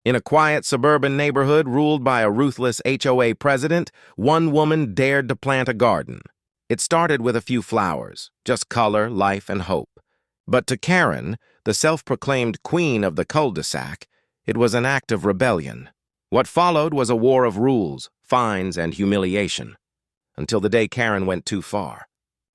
In a quiet suburban neighborhood ruled by a ruthless HOA president, one woman dared to plant a garden. It started with a few flowers, just color, life, and hope. But to Karen, the self-proclaimed queen of the cul-de-sac, it was an act of rebellion. What followed was a war of rules, fines, and humiliation. Until the day Karen went too far.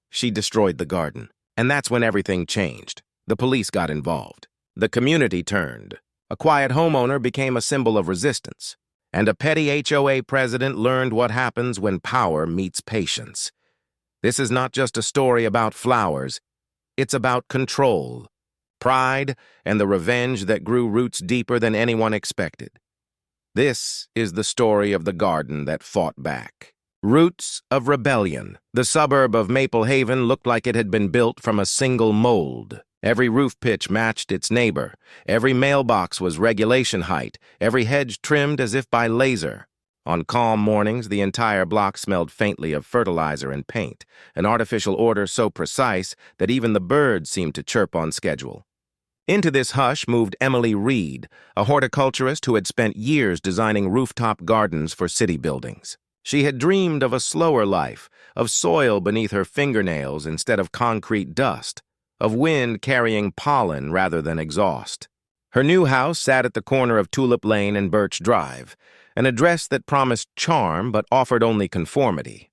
She destroyed the garden. And that's when everything changed. The police got involved. The community turned. A quiet homeowner became a symbol of resistance. And a petty HOA president learned what happens when power meets patience. This is not just a story about flowers. It's about control, pride, and the revenge that grew roots deeper than anyone expected. This is the story of the garden that fought back. Roots of rebellion. The suburb of Maple Haven looked like it had been built from a single mold. Every roof pitch matched its neighbor. Every mailbox was regulation height. Every hedge trimmed as if by laser. On calm mornings, the entire block smelled faintly of fertilizer and paint, an artificial order so precise that even the birds seemed to chirp on schedule. Into this hush moved Emily Reed, a horticulturist who had spent years designing rooftop gardens for city buildings. She had dreamed of a slower life, of soil beneath her fingernails instead of concrete dust, of wind carrying pollen rather than exhaust. Her new house sat at the corner of Tulip Lane and Birch Drive, an address that promised charm but offered only conformity.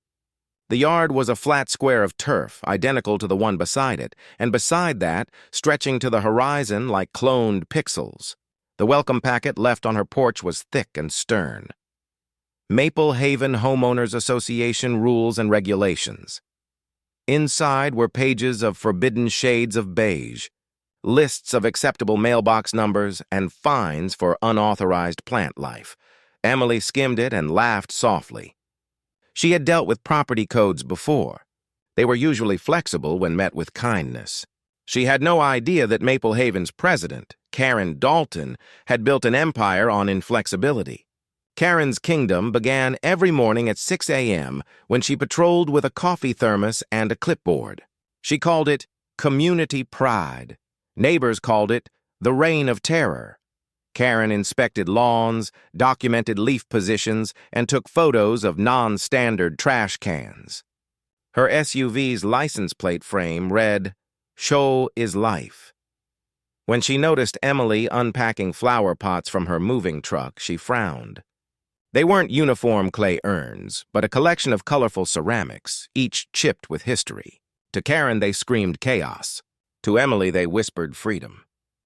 The yard was a flat square of turf, identical to the one beside it, and beside that, stretching to the horizon like cloned pixels. The welcome packet left on her porch was thick and stern. Maple Haven Homeowners Association Rules and Regulations. Inside were pages of forbidden shades of beige, lists of acceptable mailbox numbers, and fines for unauthorized plant life. Emily skimmed it and laughed softly. She had dealt with property codes before. They were usually flexible when met with kindness. She had no idea that Maple Haven's president, Karen Dalton, had built an empire on inflexibility. Karen's kingdom began every morning at 6 a.m. when she patrolled with a coffee thermos and a clipboard. She called it community pride. Neighbors called it the reign of terror. Karen inspected lawns, documented leaf positions, and took photos of non-standard trash cans. Her SUV's license plate frame read, "Show is life." When she noticed Emily unpacking flower pots from her moving truck, she frowned. They weren't uniform clay urns, but a collection of colorful ceramics, each chipped with history. To Karen, they screamed chaos. To Emily, they whispered freedom.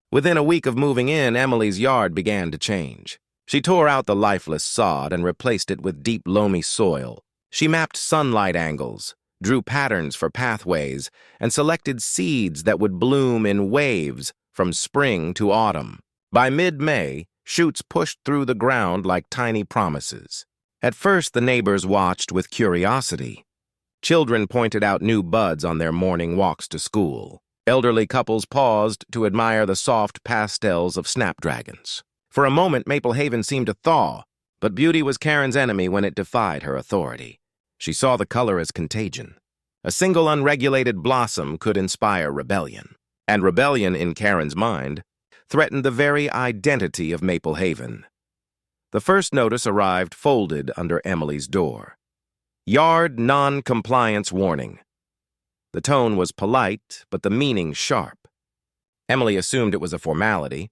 Within a week of moving in, Emily's yard began to change. She tore out the lifeless sod and replaced it with deep, loamy soil. She mapped sunlight angles, drew patterns for pathways, and selected seeds that would bloom in waves from spring to autumn. By mid-May, shoots pushed through the ground like tiny promises. At first, the neighbors watched with curiosity. Children pointed out new buds on their morning walks to school. Elderly couples paused to admire the soft pastels of snapdragons. For a moment, Maple Haven seemed to thaw, but beauty was Karen's enemy when it defied her authority. She saw the color as contagion. A single unregulated blossom could inspire rebellion. And rebellion, in Karen's mind, threatened the very identity of Maple Haven. The first notice arrived folded under Emily's door. Yard non-compliance warning. The tone was polite, but the meaning sharp. Emily assumed it was a formality.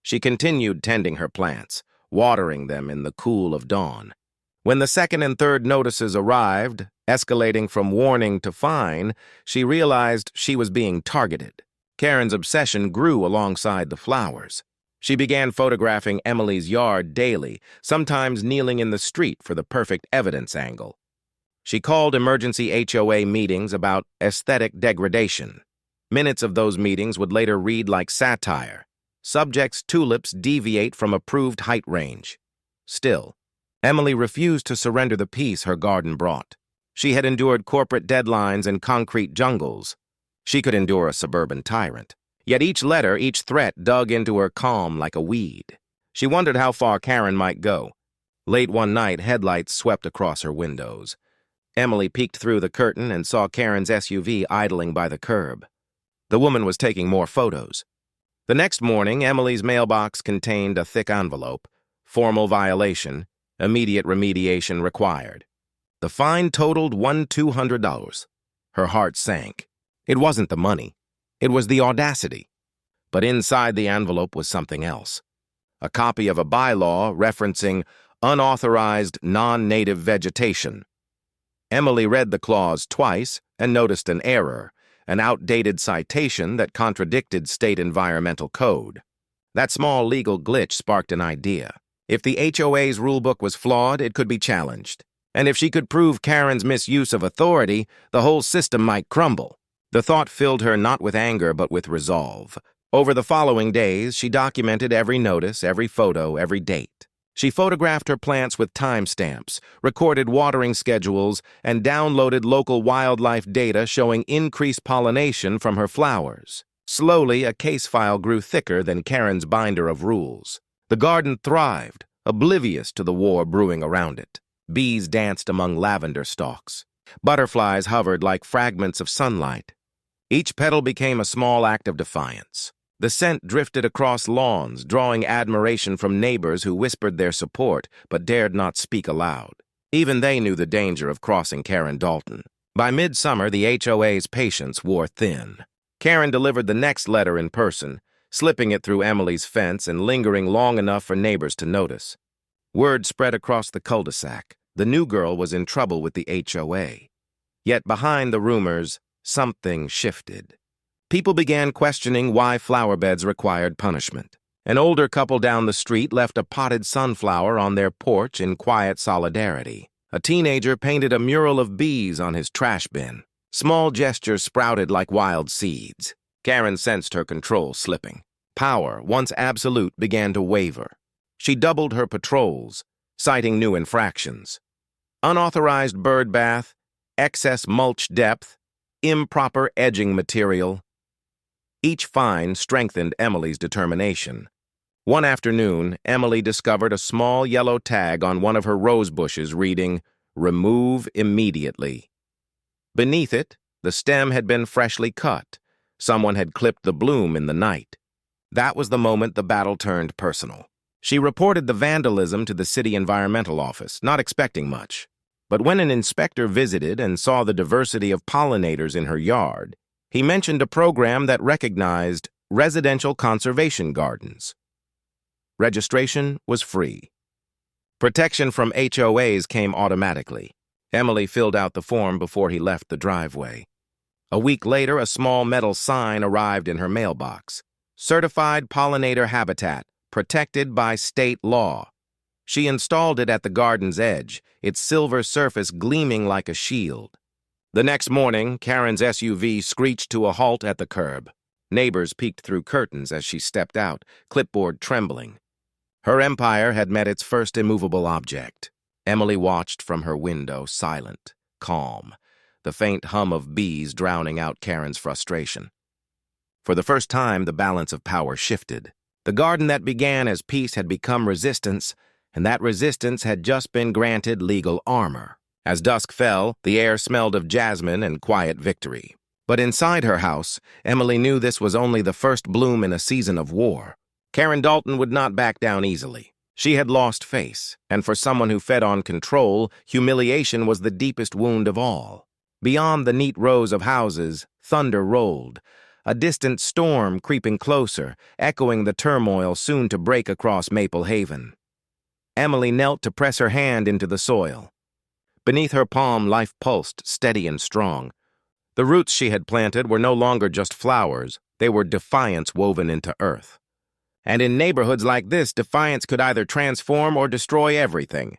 She continued tending her plants, watering them in the cool of dawn. When the second and third notices arrived, escalating from warning to fine, she realized she was being targeted. Karen's obsession grew alongside the flowers. She began photographing Emily's yard daily, sometimes kneeling in the street for the perfect evidence angle. She called emergency HOA meetings about aesthetic degradation. Minutes of those meetings would later read like satire. Subjects' tulips deviate from approved height range. Still, Emily refused to surrender the peace her garden brought. She had endured corporate deadlines and concrete jungles. She could endure a suburban tyrant. Yet each letter, each threat dug into her calm like a weed. She wondered how far Karen might go. Late one night, headlights swept across her windows. Emily peeked through the curtain and saw Karen's SUV idling by the curb. The woman was taking more photos. The next morning, Emily's mailbox contained a thick envelope, Formal violation, immediate remediation required. The fine totaled $1,200. Her heart sank. It wasn't the money. It was the audacity. But inside the envelope was something else. A copy of a bylaw referencing unauthorized non-native vegetation. Emily read the clause twice and noticed an error, an outdated citation that contradicted state environmental code. That small legal glitch sparked an idea. If the HOA's rulebook was flawed, it could be challenged. And if she could prove Karen's misuse of authority, the whole system might crumble. The thought filled her not with anger but with resolve. Over the following days, she documented every notice, every photo, every date. She photographed her plants with timestamps, recorded watering schedules, and downloaded local wildlife data showing increased pollination from her flowers. Slowly, a case file grew thicker than Karen's binder of rules. The garden thrived, oblivious to the war brewing around it. Bees danced among lavender stalks. Butterflies hovered like fragments of sunlight. Each petal became a small act of defiance. The scent drifted across lawns, drawing admiration from neighbors who whispered their support but dared not speak aloud. Even they knew the danger of crossing Karen Dalton. By midsummer, the HOA's patience wore thin. Karen delivered the next letter in person, slipping it through Emily's fence and lingering long enough for neighbors to notice. Word spread across the cul-de-sac. The new girl was in trouble with the HOA. Yet behind the rumors, something shifted. People began questioning why flower beds required punishment. An older couple down the street left a potted sunflower on their porch in quiet solidarity. A teenager painted a mural of bees on his trash bin. Small gestures sprouted like wild seeds. Karen sensed her control slipping. Power, once absolute, began to waver. She doubled her patrols, citing new infractions. Unauthorized bird bath, excess mulch depth, improper edging material. Each fine strengthened Emily's determination. One afternoon, Emily discovered a small yellow tag on one of her rose bushes reading, "Remove immediately." Beneath it, the stem had been freshly cut. Someone had clipped the bloom in the night. That was the moment the battle turned personal. She reported the vandalism to the city environmental office, not expecting much. But when an inspector visited and saw the diversity of pollinators in her yard, he mentioned a program that recognized residential conservation gardens. Registration was free. Protection from HOAs came automatically. Emily filled out the form before he left the driveway. A week later, a small metal sign arrived in her mailbox. Certified pollinator habitat, protected by state law. She installed it at the garden's edge, its silver surface gleaming like a shield. The next morning, Karen's SUV screeched to a halt at the curb. Neighbors peeked through curtains as she stepped out, clipboard trembling. Her empire had met its first immovable object. Emily watched from her window, silent, calm, the faint hum of bees drowning out Karen's frustration. For the first time, the balance of power shifted. The garden that began as peace had become resistance, and that resistance had just been granted legal armor. As dusk fell, the air smelled of jasmine and quiet victory. But inside her house, Emily knew this was only the first bloom in a season of war. Karen Dalton would not back down easily. She had lost face, and for someone who fed on control, humiliation was the deepest wound of all. Beyond the neat rows of houses, thunder rolled, a distant storm creeping closer, echoing the turmoil soon to break across Maple Haven. Emily knelt to press her hand into the soil. Beneath her palm, life pulsed, steady and strong. The roots she had planted were no longer just flowers, they were defiance woven into earth. And in neighborhoods like this, defiance could either transform or destroy everything.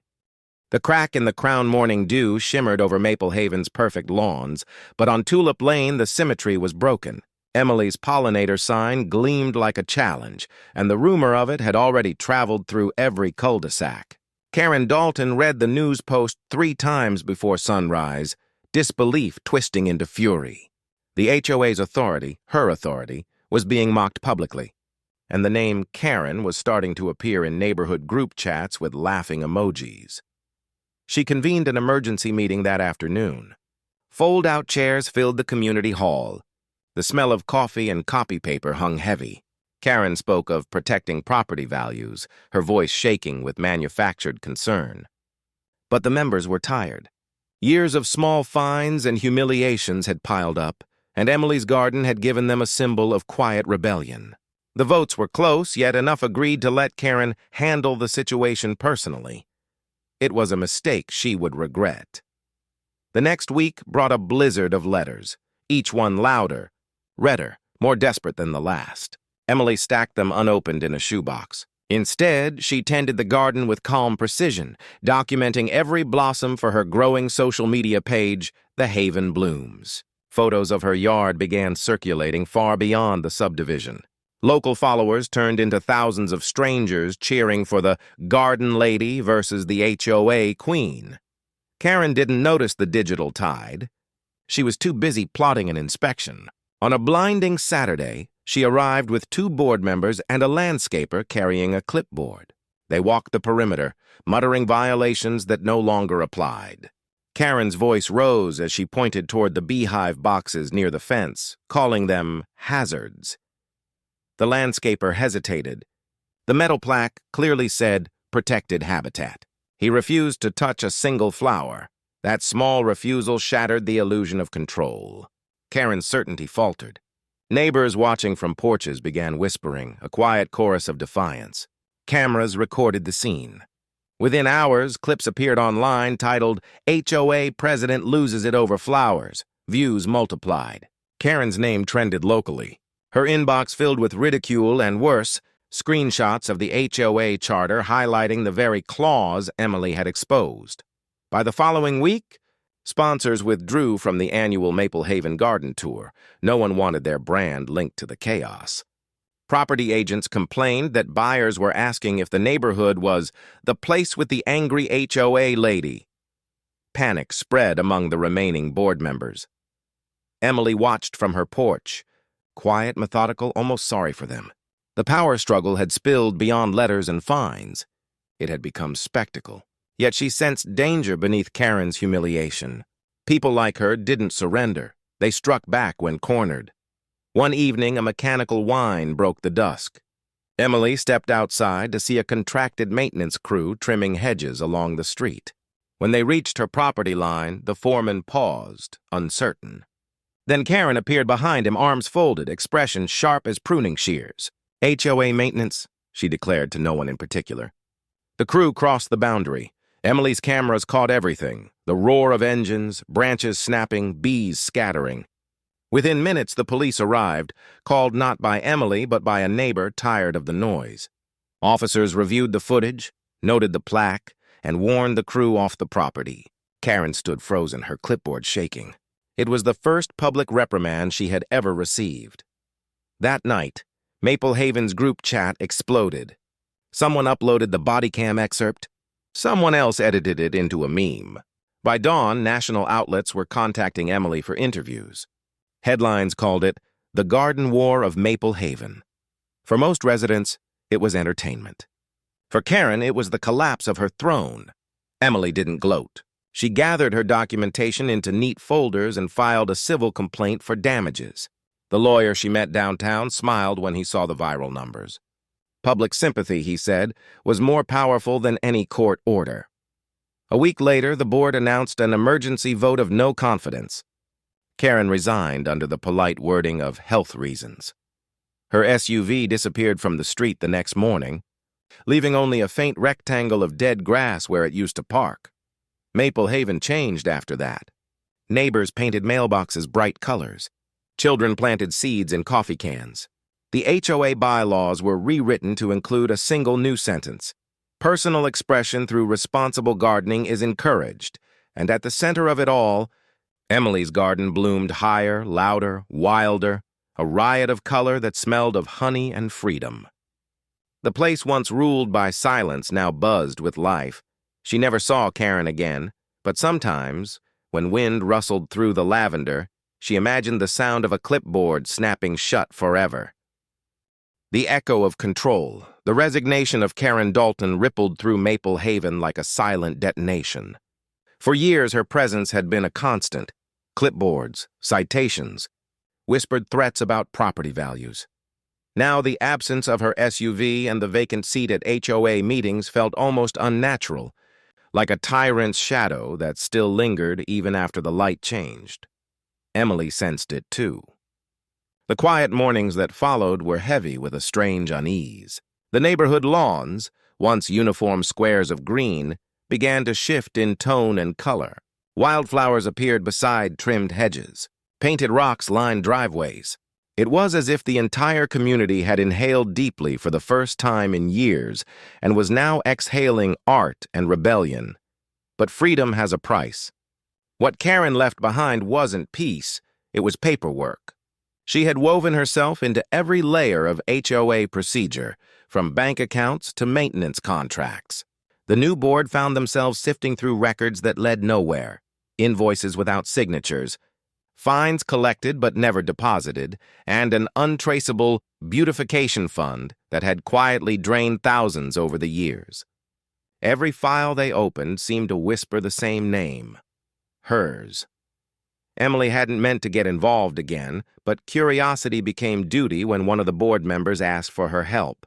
The crack in the crown morning dew shimmered over Maple Haven's perfect lawns, but on Tulip Lane the symmetry was broken. Emily's pollinator sign gleamed like a challenge, and the rumor of it had already traveled through every cul-de-sac. Karen Dalton read the news post 3 times before sunrise, disbelief twisting into fury. The HOA's authority, her authority, was being mocked publicly, and the name Karen was starting to appear in neighborhood group chats with laughing emojis. She convened an emergency meeting that afternoon. Fold-out chairs filled the community hall. The smell of coffee and copy paper hung heavy. Karen spoke of protecting property values, her voice shaking with manufactured concern. But the members were tired. Years of small fines and humiliations had piled up, and Emily's garden had given them a symbol of quiet rebellion. The votes were close, yet enough agreed to let Karen handle the situation personally. It was a mistake she would regret. The next week brought a blizzard of letters, each one louder, redder, more desperate than the last. Emily stacked them unopened in a shoebox. Instead, she tended the garden with calm precision, documenting every blossom for her growing social media page, The Haven Blooms. Photos of her yard began circulating far beyond the subdivision. Local followers turned into thousands of strangers cheering for the garden lady versus the HOA queen. Karen didn't notice the digital tide. She was too busy plotting an inspection. On a blinding Saturday, she arrived with 2 board members and a landscaper carrying a clipboard. They walked the perimeter, muttering violations that no longer applied. Karen's voice rose as she pointed toward the beehive boxes near the fence, calling them hazards. The landscaper hesitated. The metal plaque clearly said, "Protected Habitat." He refused to touch a single flower. That small refusal shattered the illusion of control. Karen's certainty faltered. Neighbors watching from porches began whispering, a quiet chorus of defiance. Cameras recorded the scene. Within hours, clips appeared online titled, "HOA President Loses It Over Flowers." Views multiplied. Karen's name trended locally. Her inbox filled with ridicule and worse, screenshots of the HOA charter highlighting the very clause Emily had exposed. By the following week, sponsors withdrew from the annual Maple Haven Garden Tour. No one wanted their brand linked to the chaos. Property agents complained that buyers were asking if the neighborhood was the place with the angry HOA lady. Panic spread among the remaining board members. Emily watched from her porch, quiet, methodical, almost sorry for them. The power struggle had spilled beyond letters and fines. It had become spectacle. Yet she sensed danger beneath Karen's humiliation. People like her didn't surrender. They struck back when cornered. One evening, a mechanical whine broke the dusk. Emily stepped outside to see a contracted maintenance crew trimming hedges along the street. When they reached her property line, the foreman paused, uncertain. Then Karen appeared behind him, arms folded, expression sharp as pruning shears. "HOA maintenance," she declared to no one in particular. The crew crossed the boundary. Emily's cameras caught everything, the roar of engines, branches snapping, bees scattering. Within minutes, the police arrived, called not by Emily but by a neighbor tired of the noise. Officers reviewed the footage, noted the plaque, and warned the crew off the property. Karen stood frozen, her clipboard shaking. It was the first public reprimand she had ever received. That night, Maple Haven's group chat exploded. Someone uploaded the body cam excerpt. Someone else edited it into a meme. By dawn, national outlets were contacting Emily for interviews. Headlines called it the Garden War of Maple Haven. For most residents, it was entertainment. For Karen, it was the collapse of her throne. Emily didn't gloat. She gathered her documentation into neat folders and filed a civil complaint for damages. The lawyer she met downtown smiled when he saw the viral numbers. Public sympathy, he said, was more powerful than any court order. A week later, the board announced an emergency vote of no confidence. Karen resigned under the polite wording of health reasons. Her SUV disappeared from the street the next morning, leaving only a faint rectangle of dead grass where it used to park. Maple Haven changed after that. Neighbors painted mailboxes bright colors. Children planted seeds in coffee cans. The HOA bylaws were rewritten to include a single new sentence. Personal expression through responsible gardening is encouraged, and at the center of it all, Emily's garden bloomed higher, louder, wilder, a riot of color that smelled of honey and freedom. The place once ruled by silence now buzzed with life. She never saw Karen again, but sometimes, when wind rustled through the lavender, she imagined the sound of a clipboard snapping shut forever. The echo of control, the resignation of Karen Dalton rippled through Maple Haven like a silent detonation. For years, her presence had been a constant. Clipboards, citations, whispered threats about property values. Now the absence of her SUV and the vacant seat at HOA meetings felt almost unnatural, like a tyrant's shadow that still lingered even after the light changed. Emily sensed it too. The quiet mornings that followed were heavy with a strange unease. The neighborhood lawns, once uniform squares of green, began to shift in tone and color. Wildflowers appeared beside trimmed hedges. Painted rocks lined driveways. It was as if the entire community had inhaled deeply for the first time in years and was now exhaling art and rebellion. But freedom has a price. What Karen left behind wasn't peace, it was paperwork. She had woven herself into every layer of HOA procedure, from bank accounts to maintenance contracts. The new board found themselves sifting through records that led nowhere, invoices without signatures, fines collected but never deposited, and an untraceable beautification fund that had quietly drained thousands over the years. Every file they opened seemed to whisper the same name: hers. Emily hadn't meant to get involved again, but curiosity became duty when one of the board members asked for her help.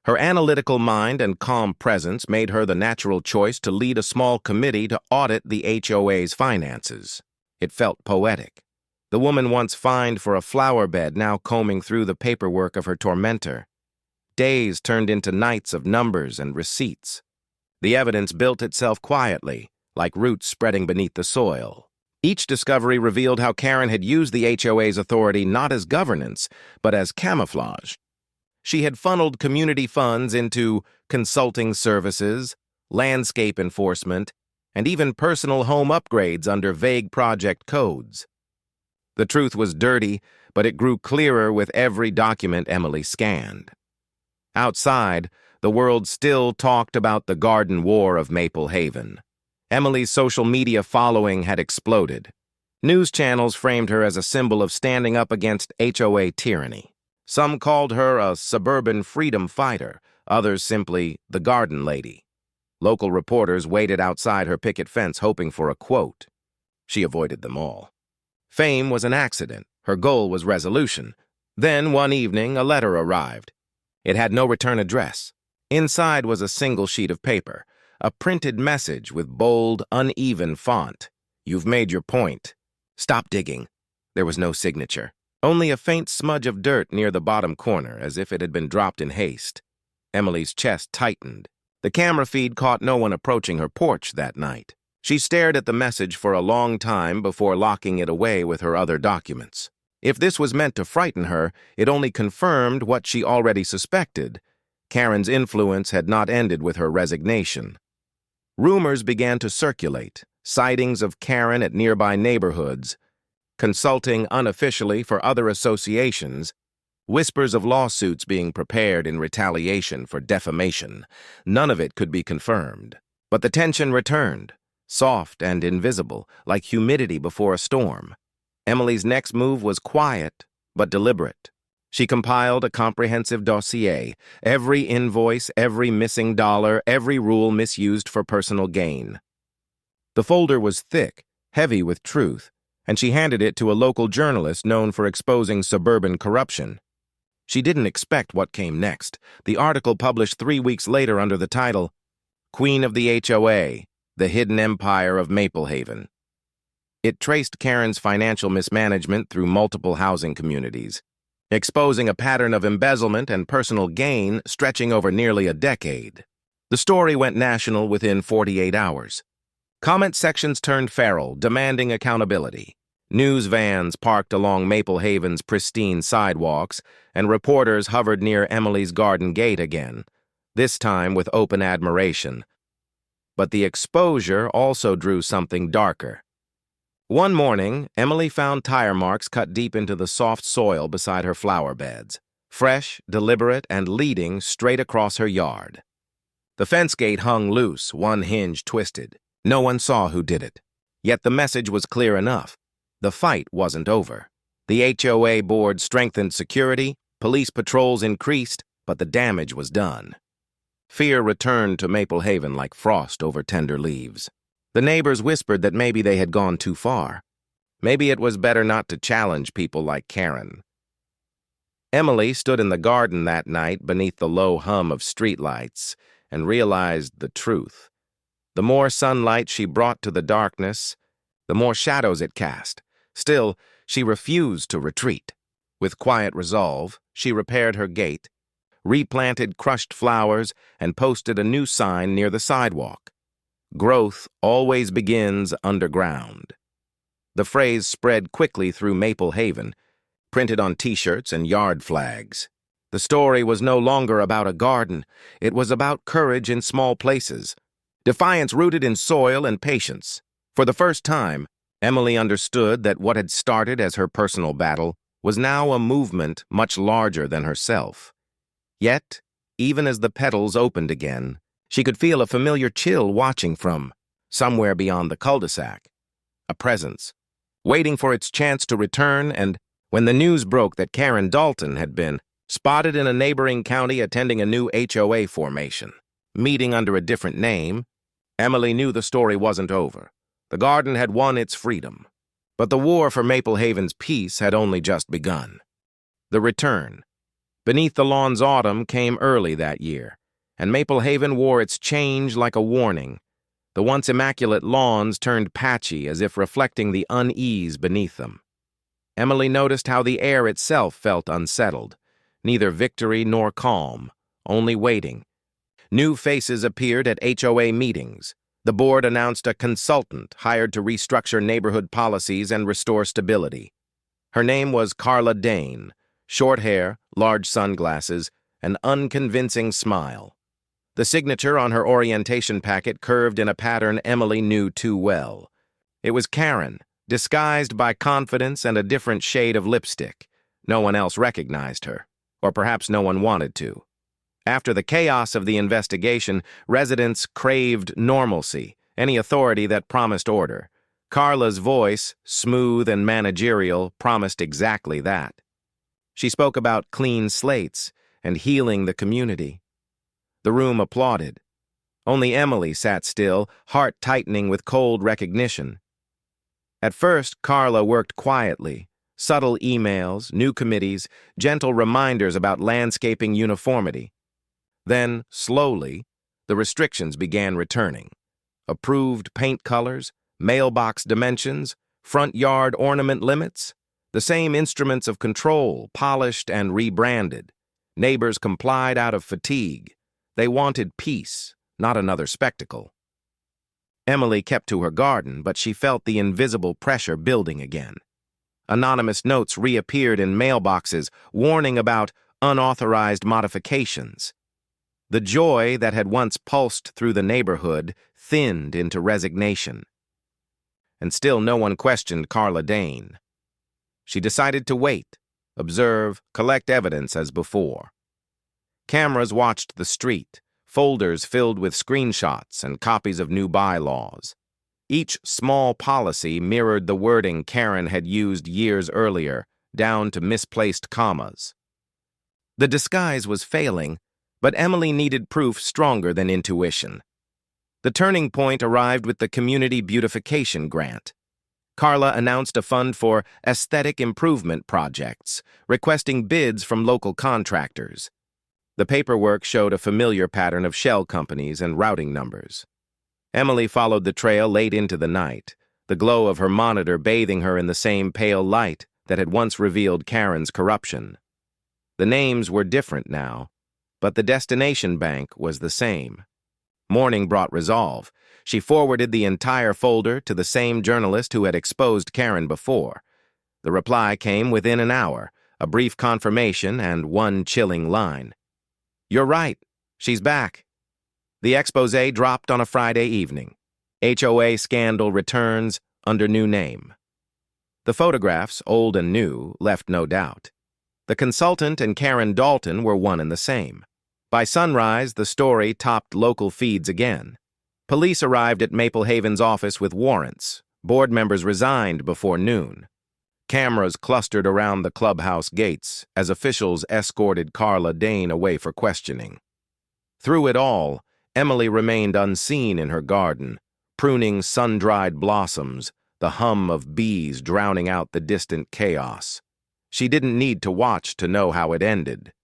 Her analytical mind and calm presence made her the natural choice to lead a small committee to audit the HOA's finances. It felt poetic. The woman once fined for a flower bed now combing through the paperwork of her tormentor. Days turned into nights of numbers and receipts. The evidence built itself quietly, like roots spreading beneath the soil. Each discovery revealed how Karen had used the HOA's authority not as governance, but as camouflage. She had funneled community funds into consulting services, landscape enforcement, and even personal home upgrades under vague project codes. The truth was dirty, but it grew clearer with every document Emily scanned. Outside, the world still talked about the garden war of Maple Haven. Emily's social media following had exploded. News channels framed her as a symbol of standing up against HOA tyranny. Some called her a suburban freedom fighter, others simply the garden lady. Local reporters waited outside her picket fence hoping for a quote. She avoided them all. Fame was an accident. Her goal was resolution. Then, one evening, a letter arrived. It had no return address. Inside was a single sheet of paper, a printed message with bold, uneven font. "You've made your point. Stop digging." There was no signature. Only a faint smudge of dirt near the bottom corner, as if it had been dropped in haste. Emily's chest tightened. The camera feed caught no one approaching her porch that night. She stared at the message for a long time before locking it away with her other documents. If this was meant to frighten her, it only confirmed what she already suspected. Karen's influence had not ended with her resignation. Rumors began to circulate, sightings of Karen at nearby neighborhoods, consulting unofficially for other associations, whispers of lawsuits being prepared in retaliation for defamation. None of it could be confirmed. But the tension returned, soft and invisible, like humidity before a storm. Emily's next move was quiet, but deliberate. She compiled a comprehensive dossier, every invoice, every missing dollar, every rule misused for personal gain. The folder was thick, heavy with truth, and she handed it to a local journalist known for exposing suburban corruption. She didn't expect what came next. The article published 3 weeks later under the title, "Queen of the HOA, the Hidden Empire of Maple Haven." It traced Karen's financial mismanagement through multiple housing communities, exposing a pattern of embezzlement and personal gain stretching over nearly a decade. The story went national within 48 hours. Comment sections turned feral, demanding accountability. News vans parked along Maple Haven's pristine sidewalks, and reporters hovered near Emily's garden gate again, this time with open admiration. But the exposure also drew something darker. One morning, Emily found tire marks cut deep into the soft soil beside her flower beds, fresh, deliberate, and leading straight across her yard. The fence gate hung loose, one hinge twisted. No one saw who did it. Yet the message was clear enough. The fight wasn't over. The HOA board strengthened security, police patrols increased, but the damage was done. Fear returned to Maple Haven like frost over tender leaves. The neighbors whispered that maybe they had gone too far. Maybe it was better not to challenge people like Karen. Emily stood in the garden that night beneath the low hum of streetlights and realized the truth. The more sunlight she brought to the darkness, the more shadows it cast. Still, she refused to retreat. With quiet resolve, she repaired her gate, replanted crushed flowers, and posted a new sign near the sidewalk. Growth always begins underground. The phrase spread quickly through Maple Haven, printed on t-shirts and yard flags. The story was no longer about a garden. It was about courage in small places, defiance rooted in soil and patience. For the first time, Emily understood that what had started as her personal battle was now a movement much larger than herself. Yet, even as the petals opened again, she could feel a familiar chill watching from somewhere beyond the cul-de-sac. A presence, waiting for its chance to return. And when the news broke that Karen Dalton had been spotted in a neighboring county attending a new HOA formation, meeting under a different name, Emily knew the story wasn't over. The garden had won its freedom. But the war for Maple Haven's peace had only just begun. The return. Beneath the Lawn's autumn came early that year, and Maple Haven wore its change like a warning. The once immaculate lawns turned patchy as if reflecting the unease beneath them. Emily noticed how the air itself felt unsettled, neither victory nor calm, only waiting. New faces appeared at HOA meetings. The board announced a consultant hired to restructure neighborhood policies and restore stability. Her name was Carla Dane, short hair, large sunglasses, an unconvincing smile. The signature on her orientation packet curved in a pattern Emily knew too well. It was Karen, disguised by confidence and a different shade of lipstick. No one else recognized her, or perhaps no one wanted to. After the chaos of the investigation, residents craved normalcy, any authority that promised order. Carla's voice, smooth and managerial, promised exactly that. She spoke about clean slates and healing the community. The room applauded. Only Emily sat still, heart tightening with cold recognition. At first, Carla worked quietly. Subtle emails, new committees, gentle reminders about landscaping uniformity. Then, slowly, the restrictions began returning. Approved paint colors, mailbox dimensions, front yard ornament limits, the same instruments of control, polished and rebranded. Neighbors complied out of fatigue. They wanted peace, not another spectacle. Emily kept to her garden, but she felt the invisible pressure building again. Anonymous notes reappeared in mailboxes, warning about unauthorized modifications. The joy that had once pulsed through the neighborhood thinned into resignation. And still no one questioned Carla Dane. She decided to wait, observe, collect evidence as before. Cameras watched the street, folders filled with screenshots and copies of new bylaws. Each small policy mirrored the wording Karen had used years earlier, down to misplaced commas. The disguise was failing, but Emily needed proof stronger than intuition. The turning point arrived with the Community Beautification Grant. Carla announced a fund for aesthetic improvement projects, requesting bids from local contractors. The paperwork showed a familiar pattern of shell companies and routing numbers. Emily followed the trail late into the night, the glow of her monitor bathing her in the same pale light that had once revealed Karen's corruption. The names were different now, but the destination bank was the same. Morning brought resolve. She forwarded the entire folder to the same journalist who had exposed Karen before. The reply came within an hour, a brief confirmation and one chilling line. "You're right. She's back." The exposé dropped on a Friday evening. HOA scandal returns under new name. The photographs, old and new, left no doubt. The consultant and Karen Dalton were one and the same. By sunrise, the story topped local feeds again. Police arrived at Maple Haven's office with warrants. Board members resigned before noon. Cameras clustered around the clubhouse gates as officials escorted Carla Dane away for questioning. Through it all, Emily remained unseen in her garden, pruning sun-dried blossoms, the hum of bees drowning out the distant chaos. She didn't need to watch to know how it ended.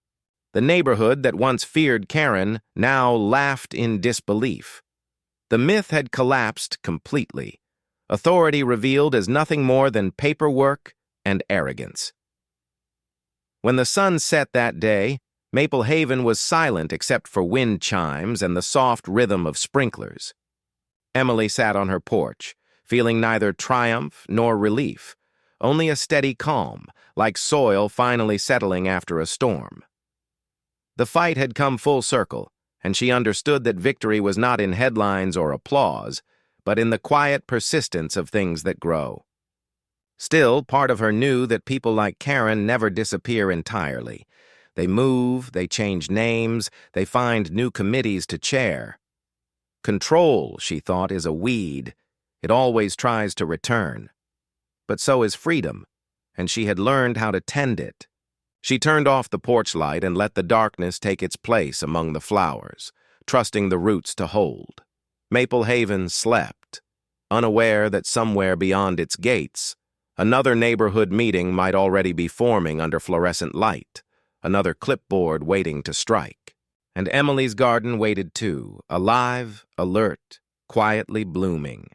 The neighborhood that once feared Karen now laughed in disbelief. The myth had collapsed completely. Authority revealed as nothing more than paperwork and arrogance. When the sun set that day, Maple Haven was silent except for wind chimes and the soft rhythm of sprinklers. Emily sat on her porch, feeling neither triumph nor relief, only a steady calm, like soil finally settling after a storm. The fight had come full circle, and she understood that victory was not in headlines or applause, but in the quiet persistence of things that grow. Still, part of her knew that people like Karen never disappear entirely. They move, they change names, they find new committees to chair. Control, she thought, is a weed. It always tries to return. But so is freedom, and she had learned how to tend it. She turned off the porch light and let the darkness take its place among the flowers, trusting the roots to hold. Maple Haven slept, unaware that somewhere beyond its gates, another neighborhood meeting might already be forming under fluorescent light, another clipboard waiting to strike. And Emily's garden waited too, alive, alert, quietly blooming.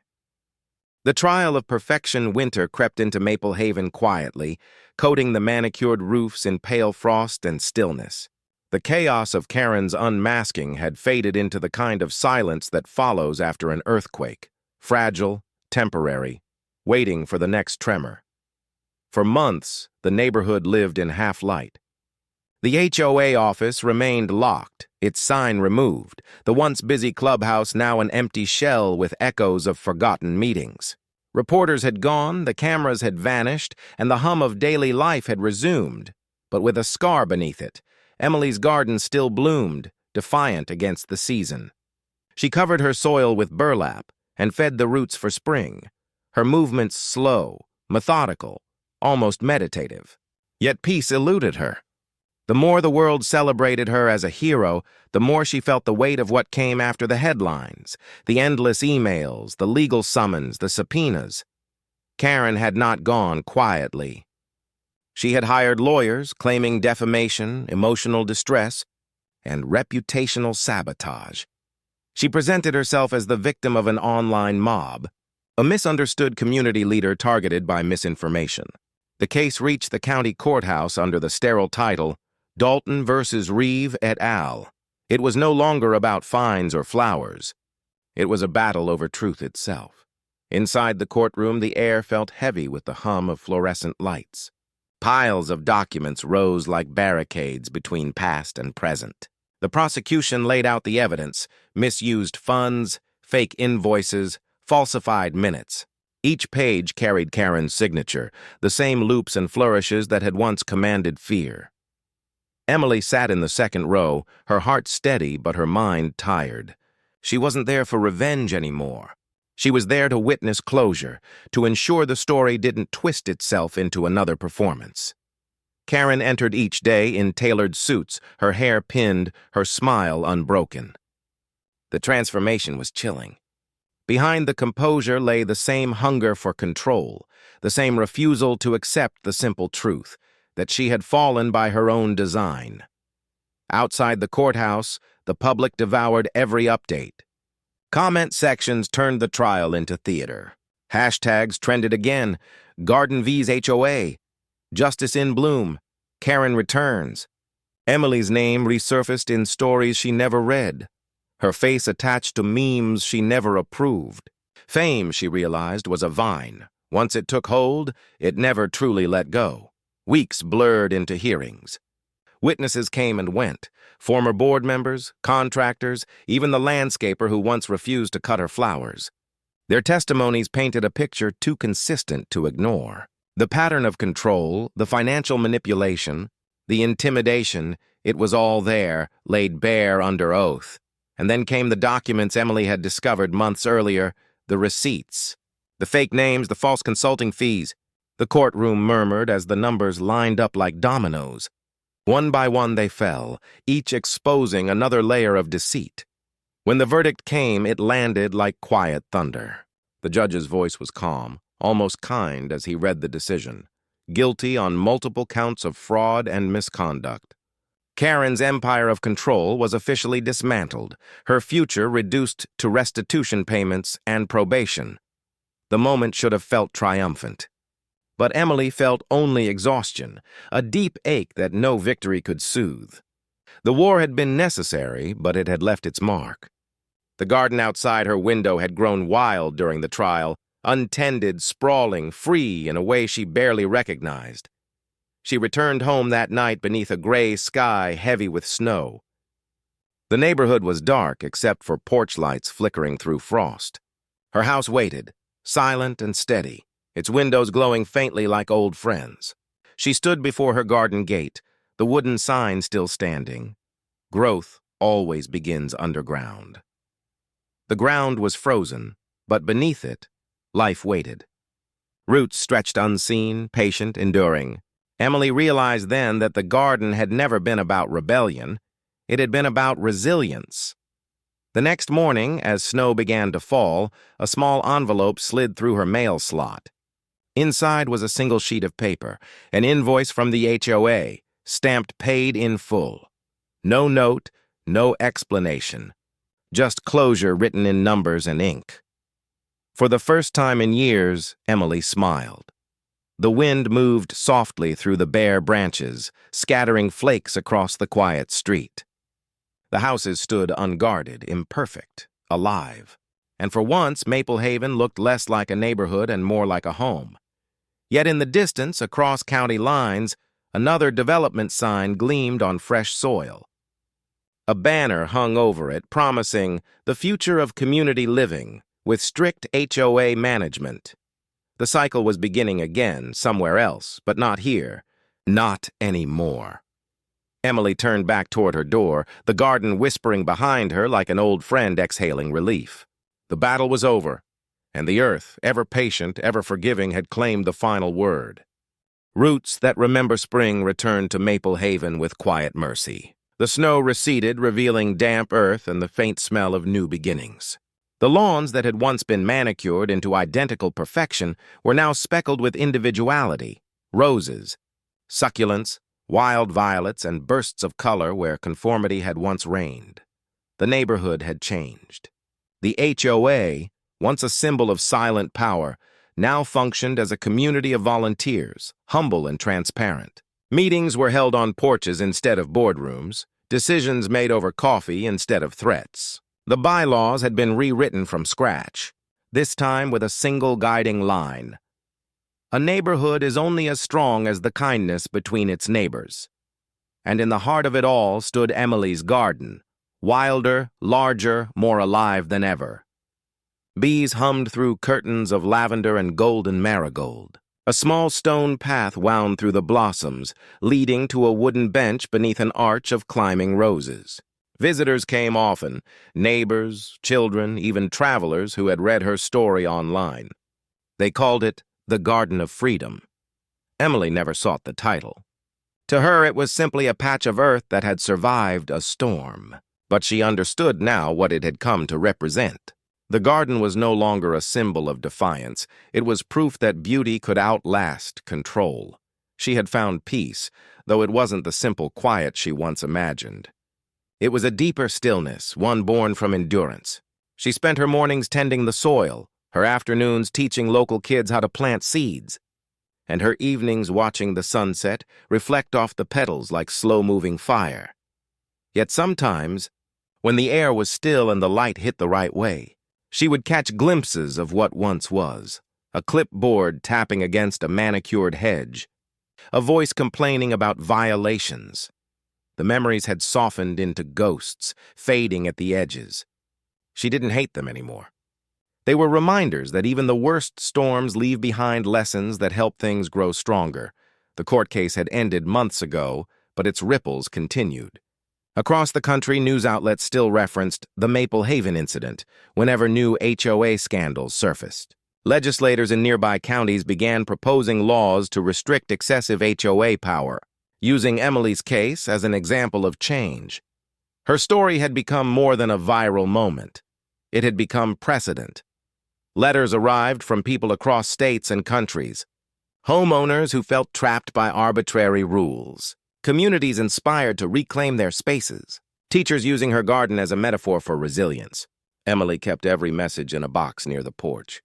The trial of perfection winter crept into Maple Haven quietly, coating the manicured roofs in pale frost and stillness. The chaos of Karen's unmasking had faded into the kind of silence that follows after an earthquake, fragile, temporary, waiting for the next tremor. For months, the neighborhood lived in half-light. The HOA office remained locked, its sign removed, the once busy clubhouse now an empty shell with echoes of forgotten meetings. Reporters had gone, the cameras had vanished, and the hum of daily life had resumed. But with a scar beneath it, Emily's garden still bloomed, defiant against the season. She covered her soil with burlap and fed the roots for spring, her movements slow, methodical, almost meditative. Yet peace eluded her. The more the world celebrated her as a hero, the more she felt the weight of what came after the headlines, the endless emails, the legal summons, the subpoenas. Karen had not gone quietly. She had hired lawyers claiming defamation, emotional distress, and reputational sabotage. She presented herself as the victim of an online mob, a misunderstood community leader targeted by misinformation. The case reached the county courthouse under the sterile title, Dalton versus Reeve et al. It was no longer about fines or flowers. It was a battle over truth itself. Inside the courtroom, the air felt heavy with the hum of fluorescent lights. Piles of documents rose like barricades between past and present. The prosecution laid out the evidence: misused funds, fake invoices, falsified minutes. Each page carried Karen's signature, the same loops and flourishes that had once commanded fear. Emily sat in the second row, her heart steady but her mind tired. She wasn't there for revenge anymore. She was there to witness closure, to ensure the story didn't twist itself into another performance. Karen entered each day in tailored suits, her hair pinned, her smile unbroken. The transformation was chilling. Behind the composure lay the same hunger for control, the same refusal to accept the simple truth, that she had fallen by her own design. Outside the courthouse, the public devoured every update. Comment sections turned the trial into theater. Hashtags trended again: Garden vs HOA, Justice in Bloom, Karen returns. Emily's name resurfaced in stories she never read, her face attached to memes she never approved. Fame, she realized, was a vine. Once it took hold, it never truly let go. Weeks blurred into hearings. Witnesses came and went, former board members, contractors, even the landscaper who once refused to cut her flowers. Their testimonies painted a picture too consistent to ignore. The pattern of control, the financial manipulation, the intimidation, it was all there, laid bare under oath. And then came the documents Emily had discovered months earlier, the receipts, the fake names, the false consulting fees. The courtroom murmured as the numbers lined up like dominoes. One by one they fell, each exposing another layer of deceit. When the verdict came, it landed like quiet thunder. The judge's voice was calm, almost kind as he read the decision. guilty on multiple counts of fraud and misconduct. Karen's empire of control was officially dismantled, her future reduced to restitution payments and probation. The moment should have felt triumphant. But Emily felt only exhaustion, a deep ache that no victory could soothe. The war had been necessary, but it had left its mark. The garden outside her window had grown wild during the trial, untended, sprawling, free in a way she barely recognized. She returned home that night beneath a gray sky heavy with snow. The neighborhood was dark except for porch lights flickering through frost. Her house waited, silent and steady, its windows glowing faintly like old friends. She stood before her garden gate, the wooden sign still standing. Growth always begins underground. The ground was frozen, but beneath it, life waited. Roots stretched unseen, patient, enduring. Emily realized then that the garden had never been about rebellion. It had been about resilience. The next morning, as snow began to fall, a small envelope slid through her mail slot. Inside was a single sheet of paper, an invoice from the HOA, stamped paid in full. No note, no explanation. Just closure written in numbers and ink. For the first time in years, Emily smiled. The wind moved softly through the bare branches, scattering flakes across the quiet street. The houses stood unguarded, imperfect, alive. And for once, Maple Haven looked less like a neighborhood and more like a home. Yet in the distance, across county lines, another development sign gleamed on fresh soil. A banner hung over it, promising the future of community living with strict HOA management. The cycle was beginning again, somewhere else, but not here. Not anymore. Emily turned back toward her door, the garden whispering behind her like an old friend exhaling relief. The battle was over, and the earth, ever patient, ever forgiving, had claimed the final word. Roots that remember spring returned to Maple Haven with quiet mercy. The snow receded, revealing damp earth and the faint smell of new beginnings. The lawns that had once been manicured into identical perfection were now speckled with individuality, roses, succulents, wild violets, and bursts of color where conformity had once reigned. The neighborhood had changed. The HOA, once a symbol of silent power, now functioned as a community of volunteers, humble and transparent. Meetings were held on porches instead of boardrooms, decisions made over coffee instead of threats. The bylaws had been rewritten from scratch, this time with a single guiding line. A neighborhood is only as strong as the kindness between its neighbors. And in the heart of it all stood Emily's garden, wilder, larger, more alive than ever. Bees hummed through curtains of lavender and golden marigold. A small stone path wound through the blossoms, leading to a wooden bench beneath an arch of climbing roses. Visitors came often, neighbors, children, even travelers who had read her story online. They called it the Garden of Freedom. Emily never sought the title. To her, it was simply a patch of earth that had survived a storm. But she understood now what it had come to represent. The garden was no longer a symbol of defiance. It was proof that beauty could outlast control. She had found peace, though it wasn't the simple quiet she once imagined. It was a deeper stillness, one born from endurance. She spent her mornings tending the soil, her afternoons teaching local kids how to plant seeds, and her evenings watching the sunset reflect off the petals like slow-moving fire. Yet sometimes, when the air was still and the light hit the right way, she would catch glimpses of what once was, a clipboard tapping against a manicured hedge, a voice complaining about violations. The memories had softened into ghosts, fading at the edges. She didn't hate them anymore. They were reminders that even the worst storms leave behind lessons that help things grow stronger. The court case had ended months ago, but its ripples continued. Across the country, news outlets still referenced the Maple Haven incident whenever new HOA scandals surfaced. Legislators in nearby counties began proposing laws to restrict excessive HOA power, using Emily's case as an example of change. Her story had become more than a viral moment. It had become precedent. Letters arrived from people across states and countries. Homeowners who felt trapped by arbitrary rules. Communities inspired to reclaim their spaces. Teachers using her garden as a metaphor for resilience. Emily kept every message in a box near the porch.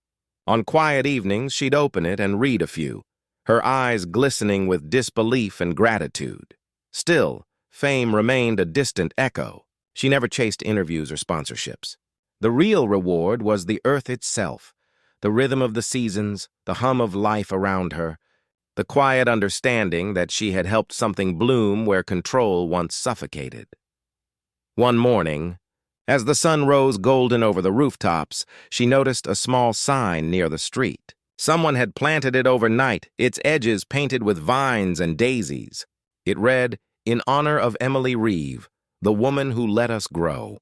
On quiet evenings, she'd open it and read a few, her eyes glistening with disbelief and gratitude. Still, fame remained a distant echo. She never chased interviews or sponsorships. The real reward was the earth itself, the rhythm of the seasons, the hum of life around her, the quiet understanding that she had helped something bloom where control once suffocated. One morning, as the sun rose golden over the rooftops, she noticed a small sign near the street. Someone had planted it overnight, its edges painted with vines and daisies. It read, "In honor of Emily Reeve, the woman who let us grow."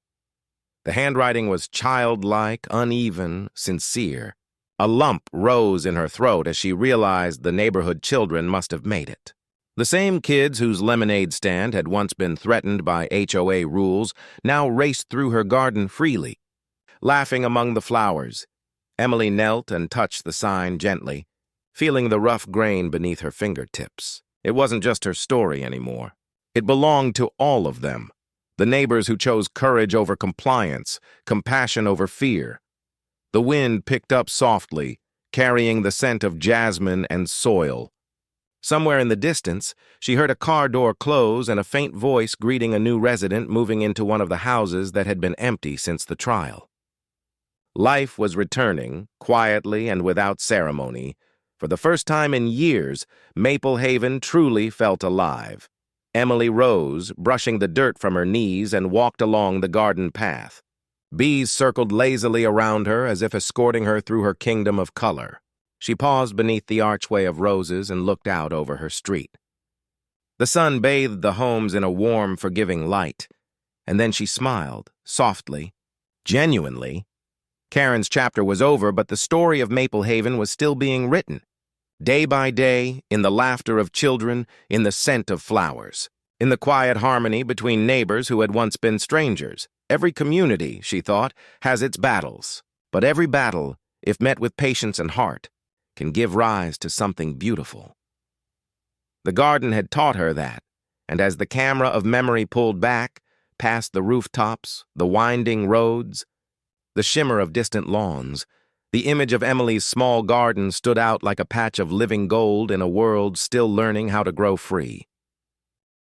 The handwriting was childlike, uneven, sincere. A lump rose in her throat as she realized the neighborhood children must have made it. The same kids whose lemonade stand had once been threatened by HOA rules now raced through her garden freely. Laughing among the flowers, Emily knelt and touched the sign gently, feeling the rough grain beneath her fingertips. It wasn't just her story anymore. It belonged to all of them. The neighbors who chose courage over compliance, compassion over fear. The wind picked up softly, carrying the scent of jasmine and soil. Somewhere in the distance, she heard a car door close and a faint voice greeting a new resident moving into one of the houses that had been empty since the trial. Life was returning, quietly and without ceremony. For the first time in years, Maple Haven truly felt alive. Emily rose, brushing the dirt from her knees, and walked along the garden path. Bees circled lazily around her as if escorting her through her kingdom of color. She paused beneath the archway of roses and looked out over her street. The sun bathed the homes in a warm, forgiving light, and then she smiled, softly, genuinely. Karen's chapter was over, but the story of Maple Haven was still being written. Day by day, in the laughter of children, in the scent of flowers, in the quiet harmony between neighbors who had once been strangers. Every community, she thought, has its battles, but every battle, if met with patience and heart, can give rise to something beautiful. The garden had taught her that, and as the camera of memory pulled back, past the rooftops, the winding roads, the shimmer of distant lawns, the image of Emily's small garden stood out like a patch of living gold in a world still learning how to grow free.